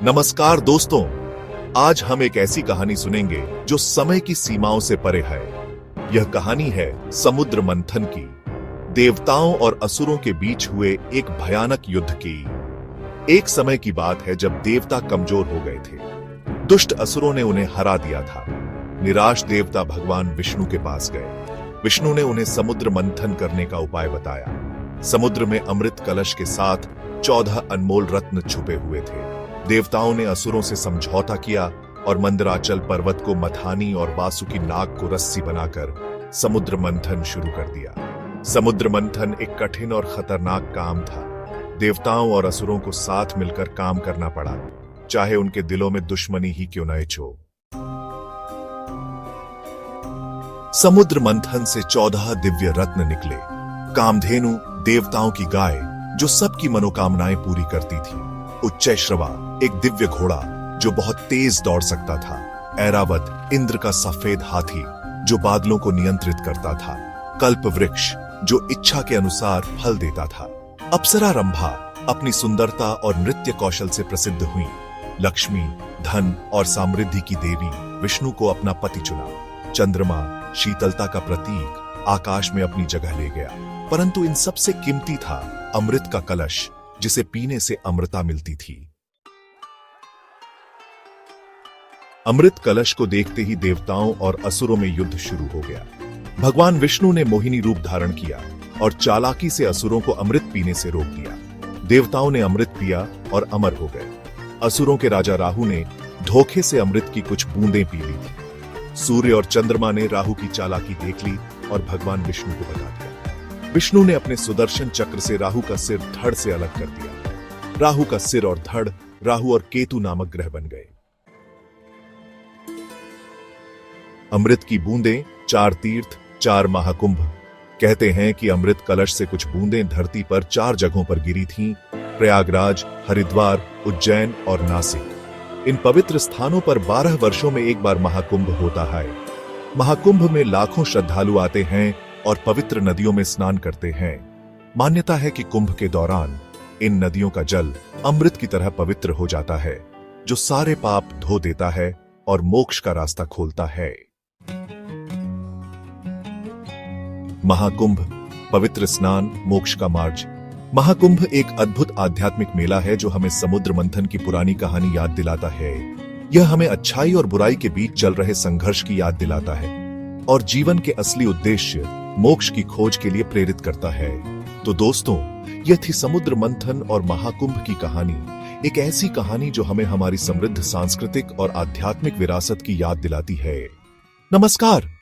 नमस्कार दोस्तों, आज हम एक ऐसी कहानी सुनेंगे जो समय की सीमाओं से परे है। यह कहानी है समुद्र मंथन की, देवताओं और असुरों के बीच हुए एक भयानक युद्ध की। एक समय की बात है जब देवता कमजोर हो गए थे। दुष्ट असुरों ने उन्हें हरा दिया था। निराश देवता भगवान विष्णु के पास गए। विष्णु ने उन्हें समुद्र मंथन करने का उपाय बताया। समुद्र में अमृत कलश के साथ 14 अनमोल रत्न छुपे हुए थे। देवताओं ने असुरों से समझौता किया और मंदराचल पर्वत को मथानी और वासुकी नाग को रस्सी बनाकर समुद्र मंथन शुरू कर दिया। समुद्र मंथन एक कठिन और खतरनाक काम था। देवताओं और असुरों को साथ मिलकर काम करना पड़ा, चाहे उनके दिलों में दुश्मनी ही क्यों न हो। समुद्र मंथन से 14 दिव्य रत्न निकले। कामधेनु, देवताओं की गाय जो सबकी मनोकामनाएं पूरी करती थी। उच्चैश्रवा, एक दिव्य घोड़ा जो बहुत तेज दौड़ सकता था। ऐरावत, इंद्र का सफेद हाथी जो बादलों को नियंत्रित करता था। कल्प वृक्ष जो इच्छा के अनुसार फल देता था। अप्सरा रंभा अपनी सुंदरता और नृत्य कौशल से प्रसिद्ध हुई। लक्ष्मी, धन और समृद्धि की देवी, विष्णु को अपना पति चुना। चंद्रमा, शीतलता का प्रतीक, आकाश में अपनी जगह ले गया। परंतु इन सबसे कीमती था अमृत का कलश, जिसे पीने से अमृता मिलती थी। अमृत कलश को देखते ही देवताओं और असुरों में युद्ध शुरू हो गया। भगवान विष्णु ने मोहिनी रूप धारण किया और चालाकी से असुरों को अमृत पीने से रोक दिया। देवताओं ने अमृत पिया और अमर हो गए। असुरों के राजा राहु ने धोखे से अमृत की कुछ बूंदें पी ली थी। सूर्य और चंद्रमा ने राहु की चालाकी देख ली और भगवान विष्णु को बता दिया। विष्णु ने अपने सुदर्शन चक्र से राहु का सिर धड़ से अलग कर दिया। राहु का सिर और धड़ राहु और केतु नामक ग्रह बन गए। अमृत की बूंदें, 4 तीर्थ, 4 महाकुंभ। कहते हैं कि अमृत कलश से कुछ बूंदें धरती पर 4 जगहों पर गिरी थीं: प्रयागराज, हरिद्वार, उज्जैन और नासिक। इन पवित्र स्थानों पर 12 वर्षों में एक बार महाकुंभ होता है। महाकुंभ में लाखों श्रद्धालु आते हैं और पवित्र नदियों में स्नान करते हैं। मान्यता है कि कुंभ के दौरान इन नदियों का जल अमृत की तरह पवित्र हो जाता है, जो सारे पाप धो देता है और मोक्ष का रास्ता खोलता है। महाकुंभ, पवित्र स्नान, मोक्ष का मार्ग। महाकुंभ एक अद्भुत आध्यात्मिक मेला है जो हमें समुद्र मंथन की पुरानी कहानी याद दिलाता है। यह हमें अच्छाई और बुराई के बीच चल रहे संघर्ष की याद दिलाता है और जीवन के असली उद्देश्य, मोक्ष की खोज के लिए प्रेरित करता है। तो दोस्तों, यह थी समुद्र मंथन और महाकुंभ की कहानी। एक ऐसी कहानी जो हमें हमारी समृद्ध सांस्कृतिक और आध्यात्मिक विरासत की याद दिलाती है। नमस्कार।